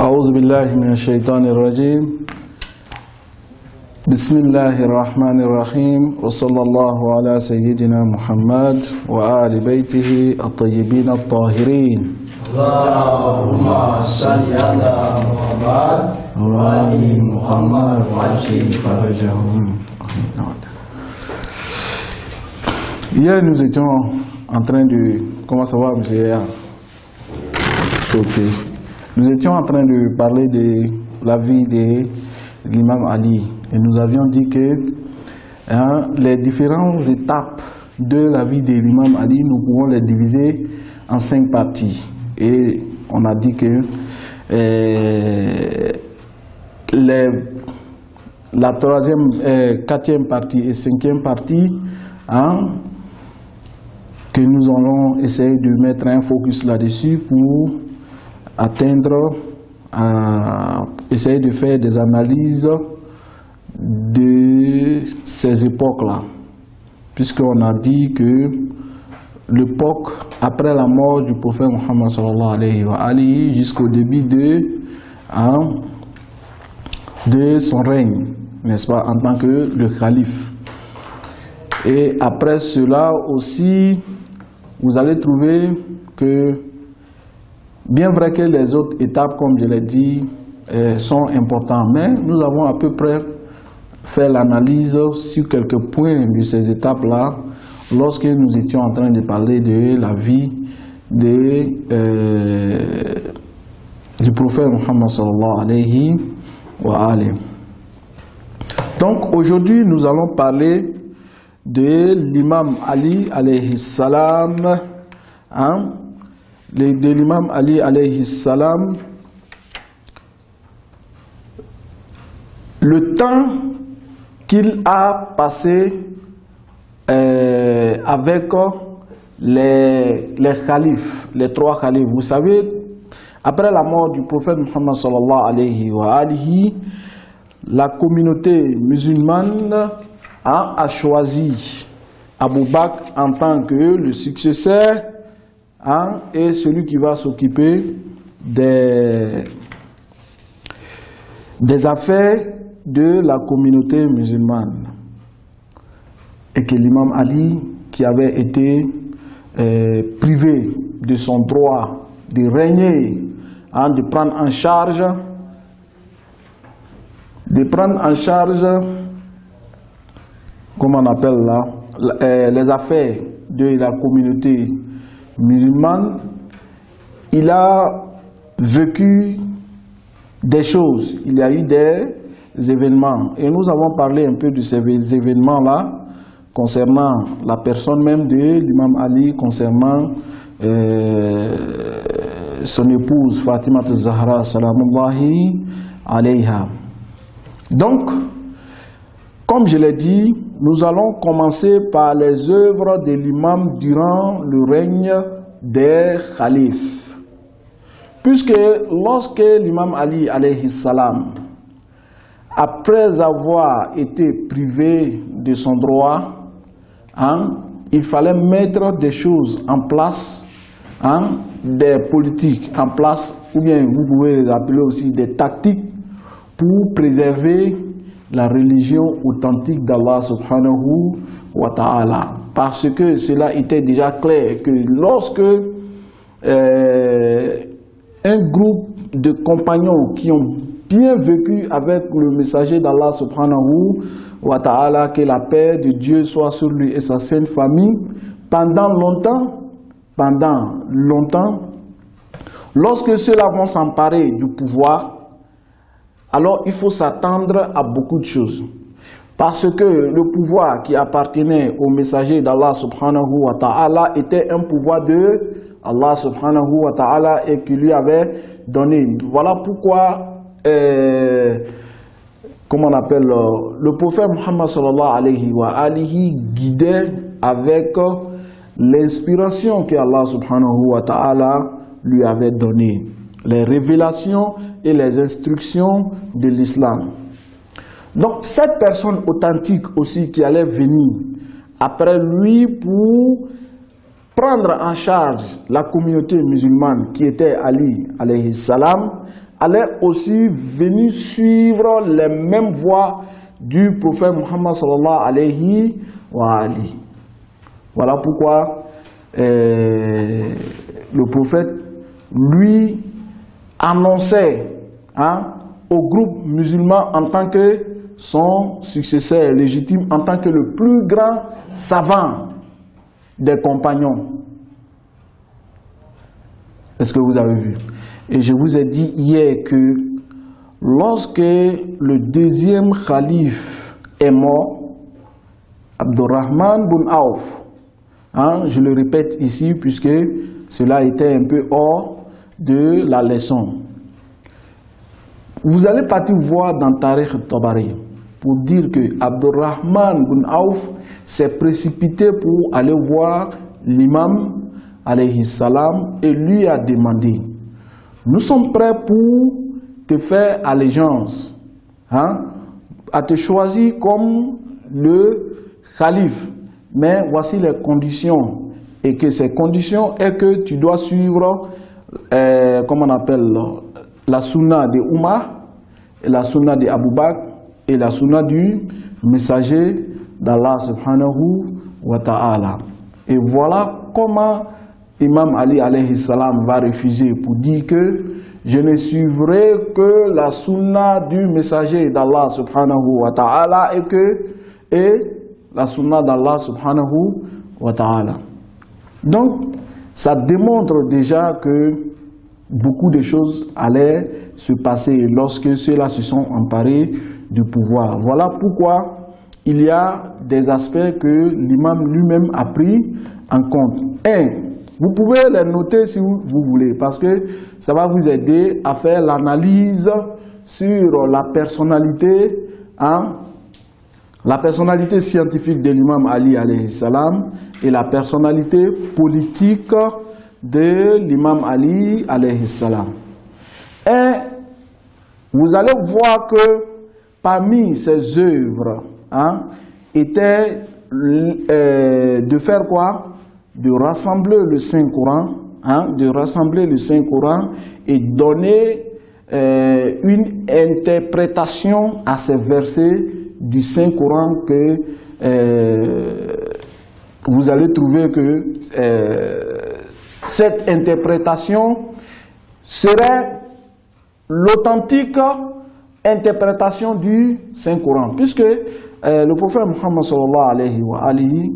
أعوذ بالله من الشيطان الرجيم بسم الله الرحمن الرحيم وصلى الله على سيدنا محمد وآل بيته الطيبين الطاهرين اللهم صل على محمد وآل محمد وعجل فرجهم. Hier nous étions en train de... Comment ça va, monsieur? Ok. Nous étions en train de parler de la vie de l'imam Ali et nous avions dit que les différentes étapes de la vie de l'imam Ali, nous pouvons les diviser en 5 parties. Et on a dit que la 3e, 4e partie et 5e partie, que nous allons essayer de mettre un focus là-dessus pour essayer de faire des analyses de ces époques-là. Puisqu'on a dit que l'époque après la mort du prophète Muhammad sallallahu alayhi wa alihi jusqu'au début de son règne, n'est-ce pas, en tant que le calife. Et après cela aussi, vous allez trouver que bien vrai que les autres étapes, comme je l'ai dit, sont importantes, mais nous avons à peu près fait l'analyse sur quelques points de ces étapes-là lorsque nous étions en train de parler de la vie du prophète Muhammad sallallahu alayhi wa alihi. Donc aujourd'hui, nous allons parler de l'imam Ali alayhi salam, de l'imam Ali alayhi salam, le temps qu'il a passé avec les khalifes, les 3 khalifes. Vous savez, après la mort du prophète Muhammad sallallahu alayhi wa alihi, la communauté musulmane a choisi Abu Bakr en tant que le successeur et celui qui va s'occuper des affaires de la communauté musulmane. Et que l'imam Ali, qui avait été privé de son droit de régner, de prendre en charge, comment on appelle là, les affaires de la communauté musulmane, il a vécu des choses, il y a eu des événements. Et nous avons parlé un peu de ces événements-là concernant la personne même de l'imam Ali, concernant son épouse Fatima Zahra salamullahi alayha. Donc, comme je l'ai dit, nous allons commencer par les œuvres de l'imam durant le règne des khalifes. Puisque lorsque l'imam Ali alayhi salam, après avoir été privé de son droit, il fallait mettre des choses en place, des politiques en place, ou bien vous pouvez les appeler aussi des tactiques pour préserver la religion authentique d'Allah subhanahu wa ta'ala. Parce que cela était déjà clair que lorsque un groupe de compagnons qui ont bien vécu avec le messager d'Allah subhanahu wa ta'ala, que la paix de Dieu soit sur lui et sa sainte famille, pendant longtemps, lorsque ceux-là vont s'emparer du pouvoir, alors il faut s'attendre à beaucoup de choses. Parce que le pouvoir qui appartenait au messager d'Allah subhanahu wa ta'ala était un pouvoir de Allah subhanahu wa ta'ala et qui lui avait donné. Voilà pourquoi, comment on appelle, le prophète Muhammad sallallahu alayhi wa alihi guidait avec l'inspiration que Allah subhanahu wa ta'ala lui avait donnée. Les révélations et les instructions de l'islam. Donc cette personne authentique aussi qui allait venir après lui pour prendre en charge la communauté musulmane qui était Ali alayhi salam, allaient aussi venir suivre les mêmes voies du prophète Muhammad sallallahu alayhi wa alihi. Voilà pourquoi le prophète, lui, annonçait au groupe musulman en tant que son successeur légitime, en tant que le plus grand savant des compagnons. Est-ce que vous avez vu? Et je vous ai dit hier que lorsque le deuxième calife est mort, Abdurrahman bin Auf, je le répète ici puisque cela était un peu hors de la leçon. Vous allez partir voir dans Tariq Tabari pour dire que Abdurrahman bin Auf s'est précipité pour aller voir l'imam alayhi salam et lui a demandé: nous sommes prêts pour te faire allégeance, à te choisir comme le calife, mais voici les conditions, et que ces conditions est que tu dois suivre comment on appelle la sunna de Umar, et la sunna de Abu Bakr et la sunna du messager d'Allah subhanahu wa ta'ala. Et voilà comment Imam Ali alayhi salam va refuser pour dire que je ne suivrai que la sunna du messager d'Allah subhanahu wa ta'ala et la sunna d'Allah subhanahu wa ta'ala. Donc, ça démontre déjà que beaucoup de choses allaient se passer lorsque ceux-là se sont emparés du pouvoir. Voilà pourquoi il y a des aspects que l'imam lui-même a pris en compte. Vous pouvez les noter si vous voulez, parce que ça va vous aider à faire l'analyse sur la personnalité, la personnalité scientifique de l'imam Ali alayhi salam et la personnalité politique de l'imam Ali alayhi salam. Et vous allez voir que parmi ses œuvres était de faire quoi? De rassembler le Saint-Coran, de rassembler le Saint-Coran et donner une interprétation à ces versets du Saint-Coran que vous allez trouver que cette interprétation serait l'authentique interprétation du Saint-Coran, puisque le prophète Muhammad sallallahu alayhi wa alihi,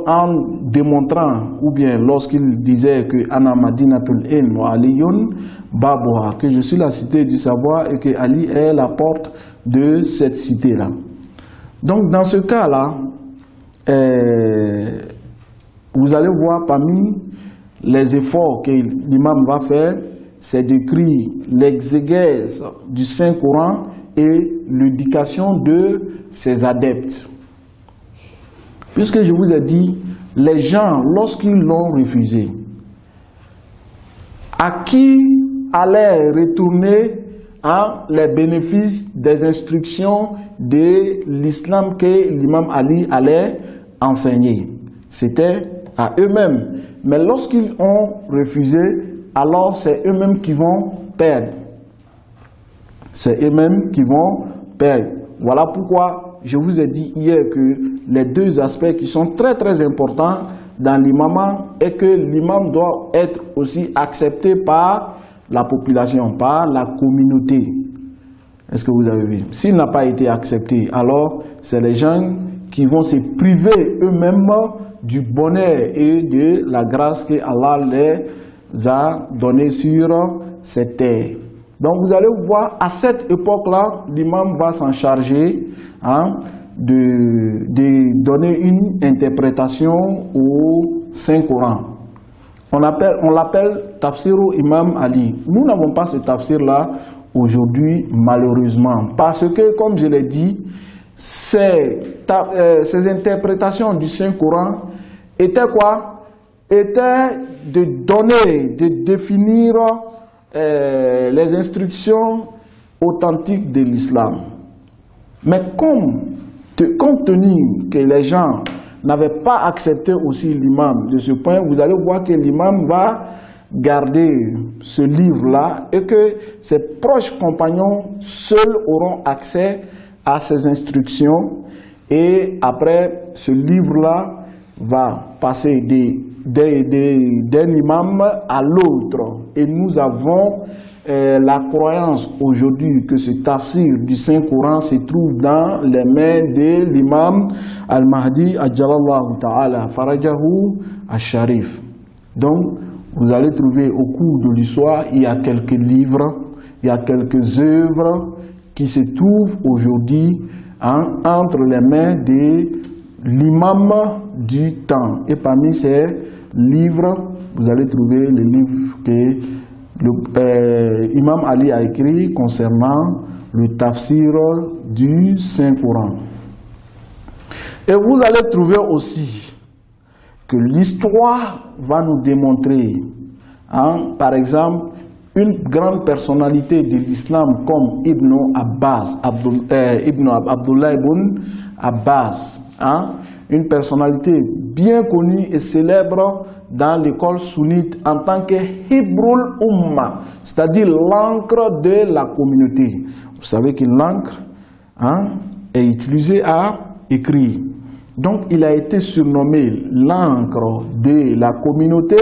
en démontrant, ou bien lorsqu'il disait que Ana Madinatul Ilm wa Aliyun Babuha, que je suis la cité du savoir et que Ali est la porte de cette cité-là. Donc dans ce cas-là, vous allez voir parmi les efforts que l'imam va faire, c'est d'écrire l'exégèse du Saint-Coran et l'éducation de ses adeptes. Puisque je vous ai dit, les gens, lorsqu'ils l'ont refusé, à qui allaient retourner les bénéfices des instructions de l'islam que l'imam Ali allait enseigner? C'était à eux-mêmes. Mais lorsqu'ils ont refusé, alors c'est eux-mêmes qui vont perdre. C'est eux-mêmes qui vont perdre. Voilà pourquoi je vous ai dit hier que les deux aspects qui sont très très importants dans l'imam est que l'imam doit être aussi accepté par la population, par la communauté. Est-ce que vous avez vu? S'il n'a pas été accepté, alors c'est les gens qui vont se priver eux-mêmes du bonheur et de la grâce que Allah les a donné sur cette terre. Donc vous allez voir, à cette époque-là, l'imam va s'en charger de donner une interprétation au Saint-Coran. On l'appelle Tafsiru Imam Ali. Nous n'avons pas ce tafsir-là aujourd'hui, malheureusement. Parce que, comme je l'ai dit, ces interprétations du Saint-Coran étaient quoi? Étaient de donner, de définir les instructions authentiques de l'islam. Mais compte tenu que les gens n'avaient pas accepté aussi l'imam de ce point, vous allez voir que l'imam va garder ce livre-là et que ses proches compagnons seuls auront accès à ces instructions. Et après, ce livre-là va passer d'un imam à l'autre. Et nous avons la croyance aujourd'hui que ce tafsir du Saint-Coran se trouve dans les mains de l'imam Al-Mahdi Ajjalallahu Ta'ala Farajahu Al-Sharif. Donc, vous allez trouver au cours de l'histoire, il y a quelques livres, il y a quelques œuvres qui se trouvent aujourd'hui entre les mains de l'imam du temps. Et parmi ces livres, vous allez trouver le livre que l'imam Ali a écrit concernant le tafsir du Saint-Coran. Et vous allez trouver aussi que l'histoire va nous démontrer, par exemple, une grande personnalité de l'islam comme Ibn Abbas, Abdullah ibn Abbas, une personnalité bien connue et célèbre dans l'école sunnite en tant que Hibrul Umma, c'est-à-dire l'encre de la communauté. Vous savez que l'encre est utilisée à écrire. Donc il a été surnommé l'encre de la communauté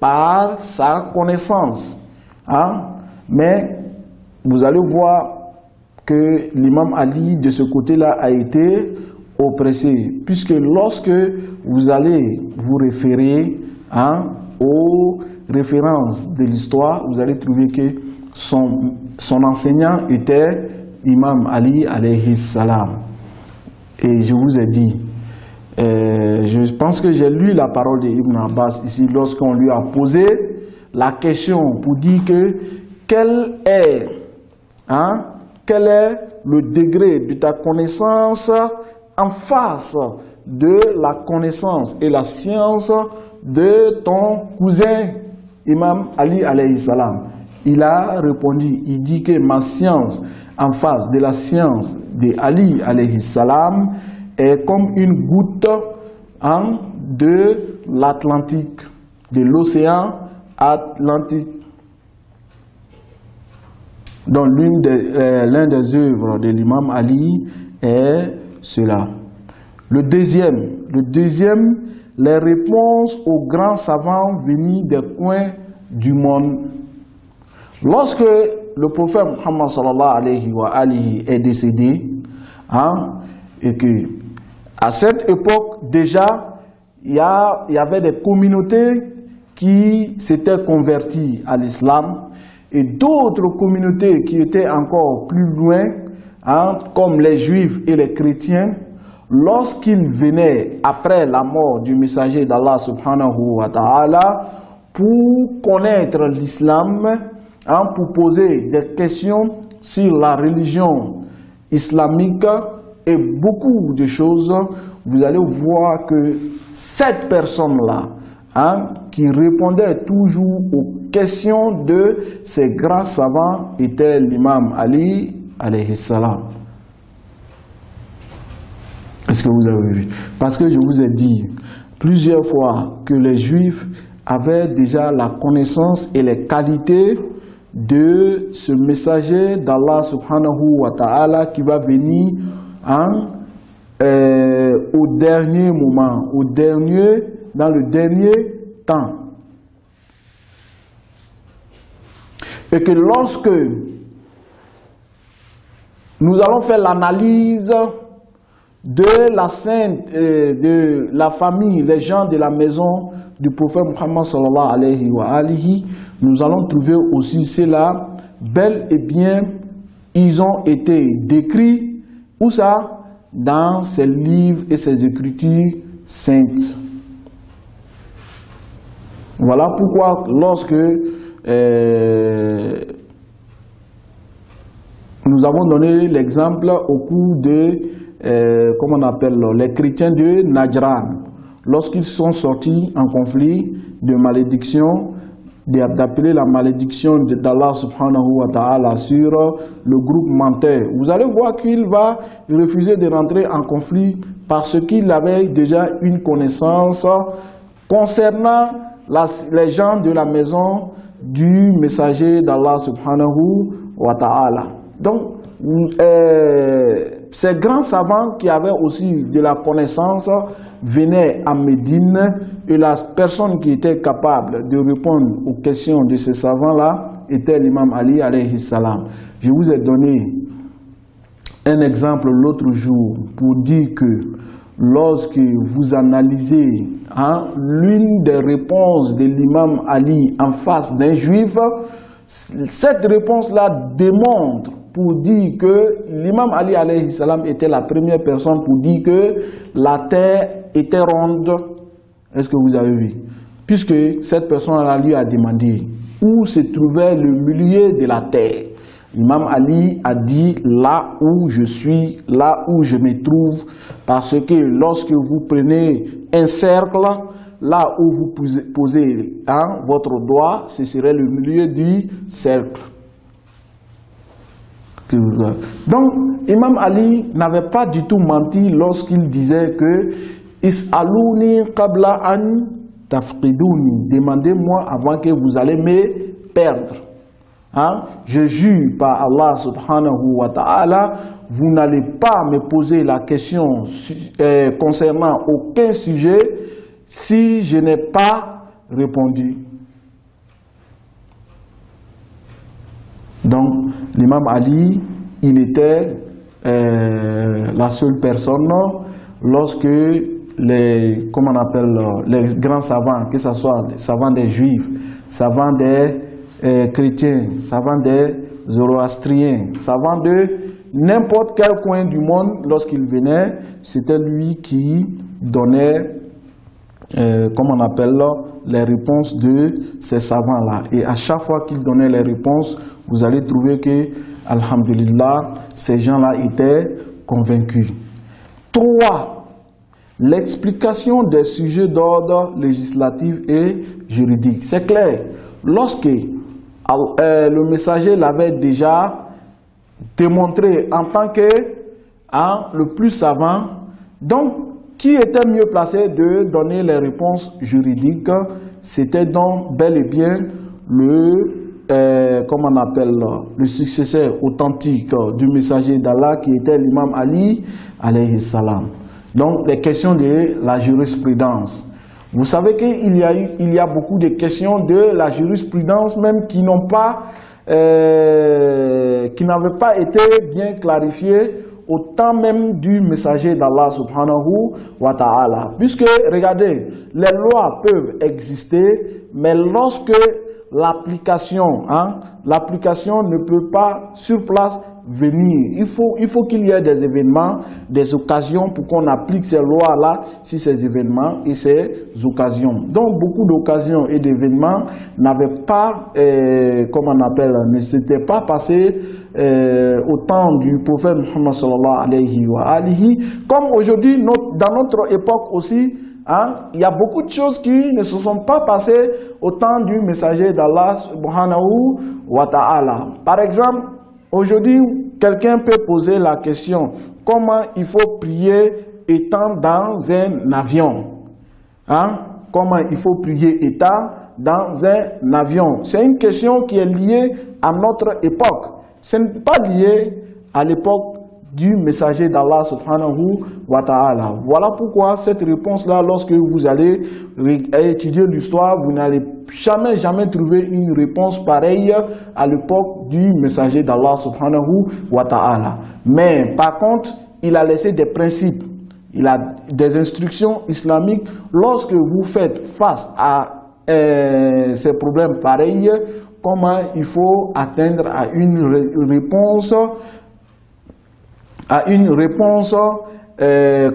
par sa connaissance. Mais vous allez voir que l'imam Ali de ce côté-là a été oppressé, puisque lorsque vous allez vous référer aux références de l'histoire, vous allez trouver que son enseignant était Imam Ali alayhi salam. Et je vous ai dit, je pense que j'ai lu la parole d'Ibn Abbas ici lorsqu'on lui a posé la question pour dire que quel est le degré de ta connaissance en face de la connaissance et la science de ton cousin Imam Ali alayhi salam. Il a répondu, il dit que ma science en face de la science de Ali alayhi salam est comme une goutte de l'Atlantique, de l'océan Atlantique. Donc l'un des œuvres de l'imam Ali est cela. Le deuxième, les réponses aux grands savants venus des coins du monde. Lorsque le prophète Muhammad sallallahu alayhi wa alihi est décédé, et que à cette époque déjà, il y avait des communautés qui s'étaient converties à l'islam et d'autres communautés qui étaient encore plus loin, comme les juifs et les chrétiens, lorsqu'ils venaient après la mort du messager d'Allah subhanahu wa ta'ala pour connaître l'islam, pour poser des questions sur la religion islamique et beaucoup de choses, vous allez voir que cette personne-là, qui répondait toujours aux questions de ces grands savants était l'imam Ali alayhi salam. Est-ce que vous avez vu? Parce que je vous ai dit plusieurs fois que les juifs avaient déjà la connaissance et les qualités de ce messager d'Allah subhanahu wa ta'ala qui va venir au dernier moment, dans le dernier temps. Et que lorsque nous allons faire l'analyse de la famille, les gens de la maison du prophète Muhammad sallallahu alayhi wa alihi, nous allons trouver aussi cela, bel et bien, ils ont été décrits, où ça? Dans ces livres et ces écritures saintes. Voilà pourquoi lorsque nous avons donné l'exemple au cours de, comment on appelle, les chrétiens de Najran, lorsqu'ils sont sortis en conflit de malédiction, d'appeler la malédiction d'Allah subhanahu wa ta'ala sur le groupe menteur. Vous allez voir qu'il va refuser de rentrer en conflit parce qu'il avait déjà une connaissance concernant les gens de la maison du messager d'Allah subhanahu wa ta'ala. Donc, ces grands savants qui avaient aussi de la connaissance venaient à Médine et la personne qui était capable de répondre aux questions de ces savants-là était l'imam Ali alayhi salam. Je vous ai donné un exemple l'autre jour pour dire que lorsque vous analysez l'une des réponses de l'imam Ali en face d'un juif, cette réponse-là démontre pour dire que l'imam Ali alayhi salam était la première personne pour dire que la terre était ronde. Est-ce que vous avez vu? Puisque cette personne-là lui a demandé où se trouvait le milieu de la terre. L'imam Ali a dit là où je suis, là où je me trouve, parce que lorsque vous prenez un cercle, là où vous posez votre doigt, ce serait le milieu du cercle. Donc, Imam Ali n'avait pas du tout menti lorsqu'il disait que Is'alouni qabla an tafqidouni, demandez-moi avant que vous allez me perdre. Je jure par Allah subhanahu wa ta'ala, vous n'allez pas me poser la question concernant aucun sujet si je n'ai pas répondu. Donc, l'imam Ali, il était la seule personne lorsque les grands savants, que ce soit les savants des juifs, savants des chrétiens, savants des zoroastriens, savants de n'importe quel coin du monde, lorsqu'il venait, c'était lui qui donnait les réponses de ces savants-là. Et à chaque fois qu'il donnait les réponses, vous allez trouver que, alhamdulillah, ces gens-là étaient convaincus. 3. L'explication des sujets d'ordre législatif et juridique. C'est clair. Lorsque le messager l'avait déjà démontré en tant que le plus savant, donc qui était mieux placé de donner les réponses juridiques? C'était donc bel et bien le successeur authentique du messager d'Allah qui était l'imam Ali alayhi salam. Donc les questions de la jurisprudence. Vous savez qu'il y a beaucoup de questions de la jurisprudence même qui n'avaient pas été bien clarifiées au temps même du messager d'Allah subhanahu wa ta'ala. Puisque, regardez, les lois peuvent exister, mais lorsque l'application ne peut pas sur place venir. Il faut qu'il y ait des événements, des occasions pour qu'on applique ces lois-là sur ces événements et ces occasions. Donc beaucoup d'occasions et d'événements n'avaient pas, ne s'étaient pas passés au temps du prophète Muhammad sallallahu alayhi wa alihi. Comme aujourd'hui, dans notre époque aussi, il y a beaucoup de choses qui ne se sont pas passées au temps du messager d'Allah subhanahu wa ta'ala. Par exemple, aujourd'hui, quelqu'un peut poser la question, comment il faut prier étant dans un avion? Comment il faut prier étant dans un avion? C'est une question qui est liée à notre époque. Ce n'est pas lié à l'époque du messager d'Allah subhanahu wa ta'ala. Voilà pourquoi cette réponse-là, lorsque vous allez étudier l'histoire, vous n'allez jamais trouver une réponse pareille à l'époque du messager d'Allah subhanahu wa ta'ala. Mais par contre, il a laissé des principes, il a des instructions islamiques. Lorsque vous faites face à ces problèmes pareils, comment il faut atteindre à une réponse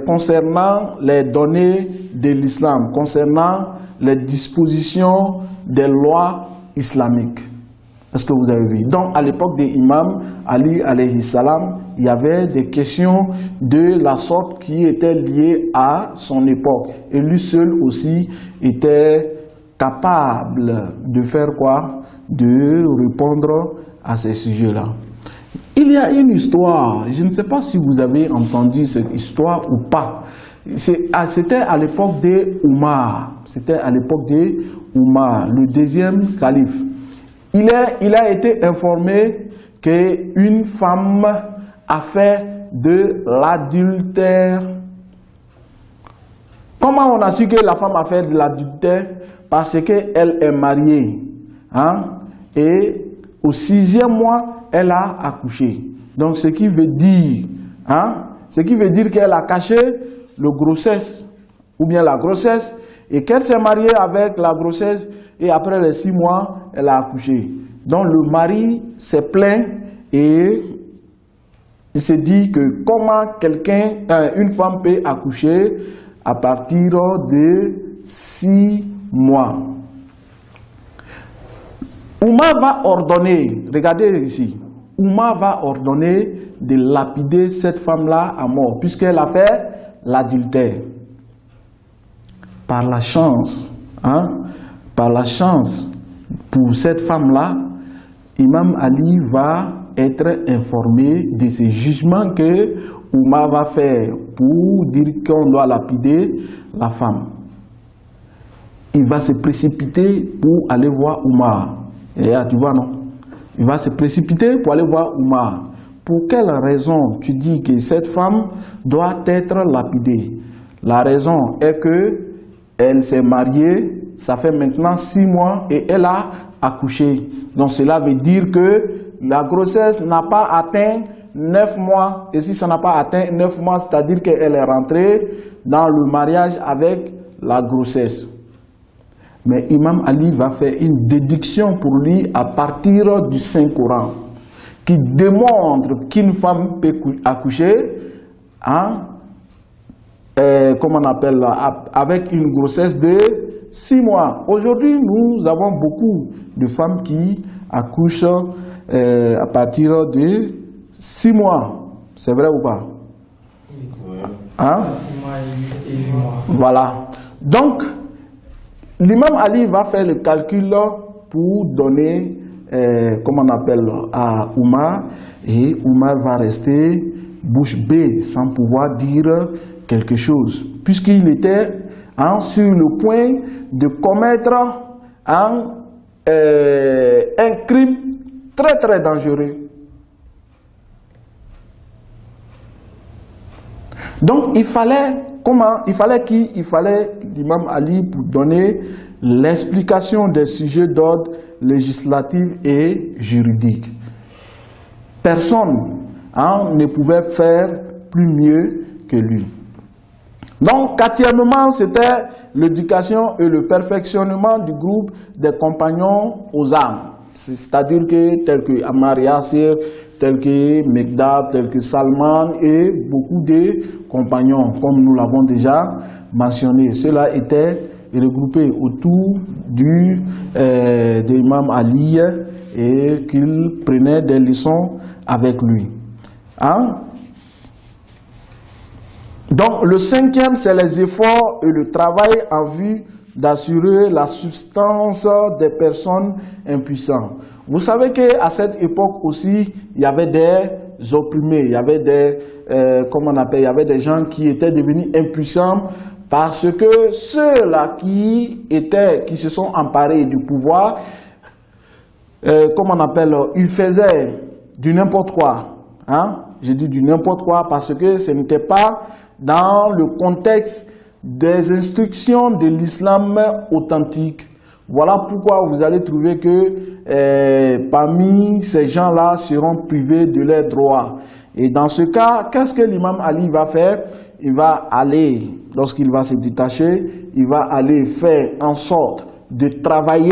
concernant les données de l'islam, concernant les dispositions des lois islamiques. Est-ce que vous avez vu? Donc, à l'époque des imams, Ali alayhi salam, il y avait des questions de la sorte qui étaient liées à son époque. Et lui seul aussi était capable de faire quoi? De répondre à ces sujets-là. Il y a une histoire, je ne sais pas si vous avez entendu cette histoire ou pas. C'était à l'époque de Omar. C'était à l'époque de Omar, le deuxième calife. Il a été informé qu'une femme a fait de l'adultère. Comment on a su que la femme a fait de l'adultère? Parce qu'elle est mariée. Hein? Et au 6e mois, elle a accouché. Donc ce qui veut dire, qu'elle a caché la grossesse, ou bien la grossesse, et qu'elle s'est mariée avec la grossesse, et après les 6 mois, elle a accouché. Donc le mari s'est plaint et il s'est dit que comment une femme peut accoucher à partir de 6 mois. Omar va ordonner, regardez ici, Omar va ordonner de lapider cette femme-là à mort, puisqu'elle a fait l'adultère. Par la chance, pour cette femme-là, Imam Ali va être informé de ces jugements que Omar va faire pour dire qu'on doit lapider la femme. Il va se précipiter pour aller voir Omar. Et là, tu vois, non? Il va se précipiter pour aller voir Omar. Pour quelle raison tu dis que cette femme doit être lapidée? La raison est que elle s'est mariée, ça fait maintenant 6 mois et elle a accouché. Donc cela veut dire que la grossesse n'a pas atteint 9 mois. Et si ça n'a pas atteint 9 mois, c'est-à-dire qu'elle est rentrée dans le mariage avec la grossesse. Mais Imam Ali va faire une déduction pour lui à partir du Saint-Coran qui démontre qu'une femme peut accoucher avec une grossesse de 6 mois. Aujourd'hui, nous avons beaucoup de femmes qui accouchent à partir de 6 mois. C'est vrai ou pas? Hein? 6 mois et 8 mois. Voilà. Donc, l'imam Ali va faire le calcul pour donner, à Omar, et Omar va rester bouche bée sans pouvoir dire quelque chose, puisqu'il était sur le point de commettre un crime très très dangereux. Donc il fallait l'imam Ali pour donner l'explication des sujets d'ordre législatif et juridique. Personne ne pouvait faire plus mieux que lui. Donc, quatrièmement, c'était l'éducation et le perfectionnement du groupe des compagnons aux armes. C'est-à-dire que, tel que Ammar Yasir, tel que Megdad, tel que Salman et beaucoup de compagnons, comme nous l'avons déjà mentionné. Cela était regroupé autour de l'imam Ali et qu'il prenait des leçons avec lui. Donc, le 5e, c'est les efforts et le travail en vue d'assurer la subsistance des personnes impuissantes. Vous savez qu'à cette époque aussi, il y avait des opprimés, il y avait il y avait des gens qui étaient devenus impuissants parce que ceux-là qui se sont emparés du pouvoir, ils faisaient du n'importe quoi. Je dis du n'importe quoi parce que ce n'était pas dans le contexte des instructions de l'islam authentique. Voilà pourquoi vous allez trouver que parmi ces gens-là seront privés de leurs droits. Et dans ce cas, qu'est-ce que l'imam Ali va faire? Il va aller, lorsqu'il va se détacher, il va aller faire en sorte de travailler,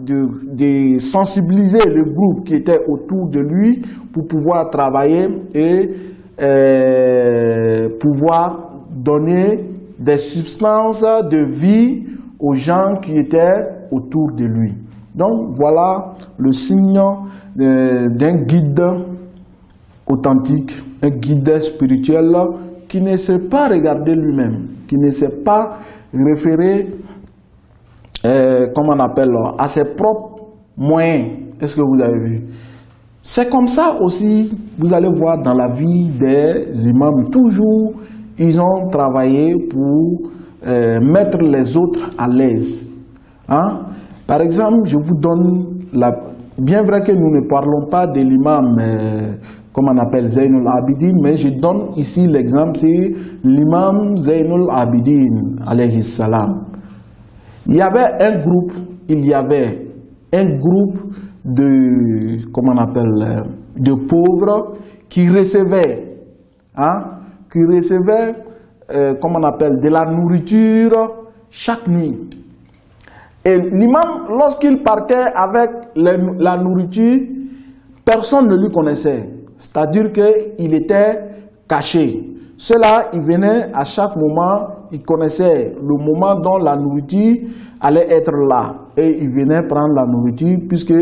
de sensibiliser le groupe qui était autour de lui pour pouvoir travailler et pouvoir donner des substances de vie aux gens qui étaient autour de lui. Donc voilà le signe d'un guide authentique, un guide spirituel qui ne sait pas regarder lui-même, qui ne sait pas référer à ses propres moyens. Est-ce que vous avez vu? C'est comme ça aussi, vous allez voir dans la vie des imams, toujours ils ont travaillé pour mettre les autres à l'aise. Hein? Par exemple, je vous donne bien vrai que nous ne parlons pas de l'imam, comme on appelle Zainul Abidin, mais je donne ici l'exemple, c'est l'imam Zainul Abidin, alayhi salam. Il y avait un groupe de, comment on appelle, de pauvres qui recevaient, comment on appelle, de la nourriture chaque nuit. Et l'imam, lorsqu'il partait avec la nourriture, personne ne lui connaissait. C'est-à-dire qu'il était caché. Ceux-là, ils venaient à chaque moment, ils connaissaient le moment dont la nourriture allait être là. Et ils venaient prendre la nourriture puisque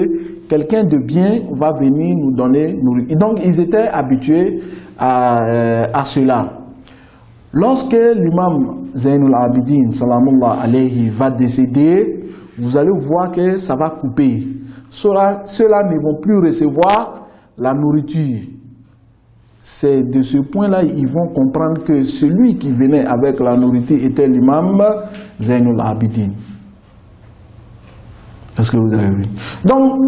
quelqu'un de bien va venir nous donner nourriture. Et donc, ils étaient habitués à cela. Lorsque l'imam Zainul Abidin, salamullah alayhi, va décéder, vous allez voir que ça va couper. Ceux-là ne vont plus recevoir la nourriture. C'est de ce point-là, ils vont comprendre que celui qui venait avec la nourriture était l'imam Zainul Abidin. Est-ce que vous avez vu? Donc,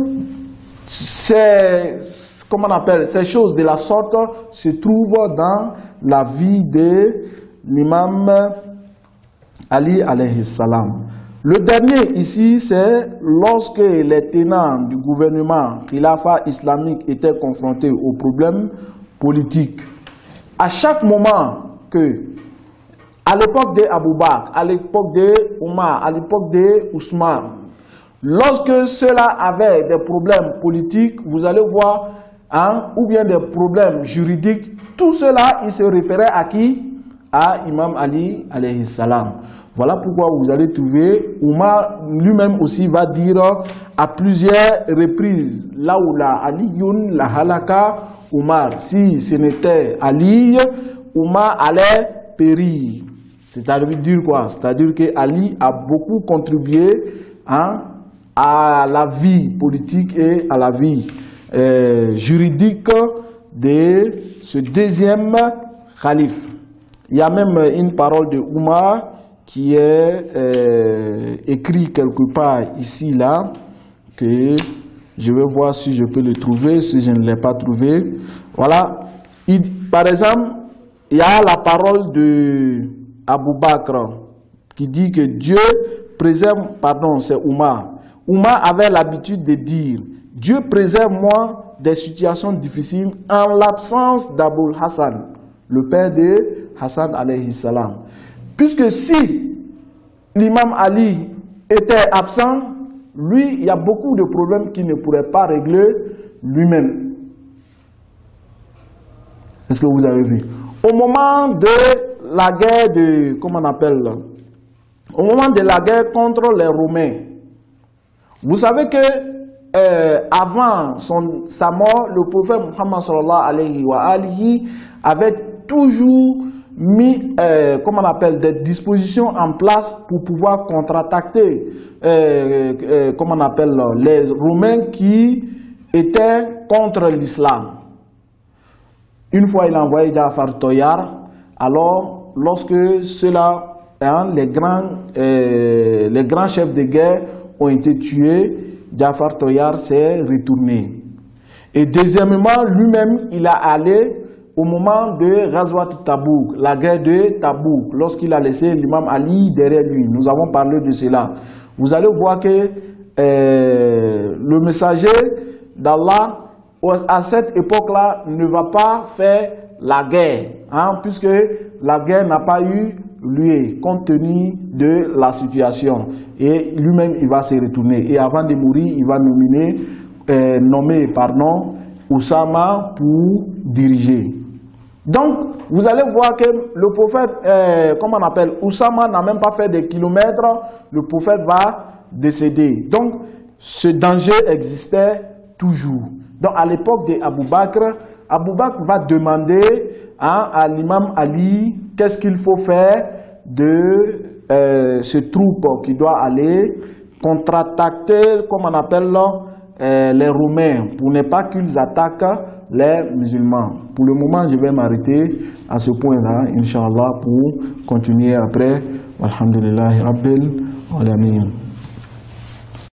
comment on appelle, ces choses de la sorte se trouvent dans la vie de l'imam Ali alayhi salam. Le dernier ici, c'est lorsque les tenants du gouvernement Khilafa islamique étaient confrontés aux problèmes politiques. À chaque moment que, à l'époque de Abu Bakr, à l'époque de Omar, à l'époque de Ousmane, lorsque ceux-là avaient des problèmes politiques, vous allez voir, ou bien des problèmes juridiques, tout cela, il se référait à qui? À Imam Ali alayhi salam. Voilà pourquoi vous allez trouver, Omar lui-même aussi va dire à plusieurs reprises, là où la Aliyun, la halaka, Omar, si ce n'était Ali, Omar allait périr. C'est-à-dire quoi? C'est-à-dire que Ali a beaucoup contribué à la vie politique et à la vie juridique de ce deuxième calife. Il y a même une parole de Omar qui est écrit quelque part ici, là, que je vais voir si je peux le trouver, si je ne l'ai pas trouvé. Voilà. Par exemple, il y a la parole de Abu Bakr qui dit que Dieu préserve, pardon, c'est Omar. Omar avait l'habitude de dire, Dieu préserve-moi des situations difficiles en l'absence d'Abul Hassan, le père de Hassan alayhi salam. Puisque si l'imam Ali était absent, lui, il y a beaucoup de problèmes qu'il ne pourrait pas régler lui-même. Est-ce que vous avez vu? Au moment de la guerre de, comment on appelle, au moment de la guerre contre les Romains, vous savez que avant sa mort, le prophète Muhammad sallallahu alayhi wa alihi avait toujours mis, comment on appelle, des dispositions en place pour pouvoir contre-attaquer, comment on appelle, les Romains qui étaient contre l'islam. Une fois, il a envoyé Ja'far Toyar. Alors, lorsque ceux-là, les grands chefs de guerre ont été tués, Ja'far Toyar s'est retourné. Et deuxièmement, lui-même, il a allé au moment de Ghazwat Tabouk, la guerre de Tabouk, lorsqu'il a laissé l'imam Ali derrière lui. Nous avons parlé de cela. Vous allez voir que le messager d'Allah, à cette époque-là, ne va pas faire la guerre, puisque la guerre n'a pas eu lieu, compte tenu de la situation. Et lui-même, il va se retourner. Et avant de mourir, il va nommer Oussama pour diriger. Donc, vous allez voir que le prophète, comment on appelle, Oussama n'a même pas fait des kilomètres, le prophète va décéder. Donc, ce danger existait toujours. Donc, à l'époque d'Abou Bakr, Abou Bakr va demander à l'imam Ali qu'est-ce qu'il faut faire de ce troupe qui doit aller contre-attaquer, comme on appelle les Romains, pour ne pas qu'ils attaquent les musulmans. Pour le moment, je vais m'arrêter à ce point-là, Inch'Allah, pour continuer après. Alhamdulillahi Rabbil Alamin.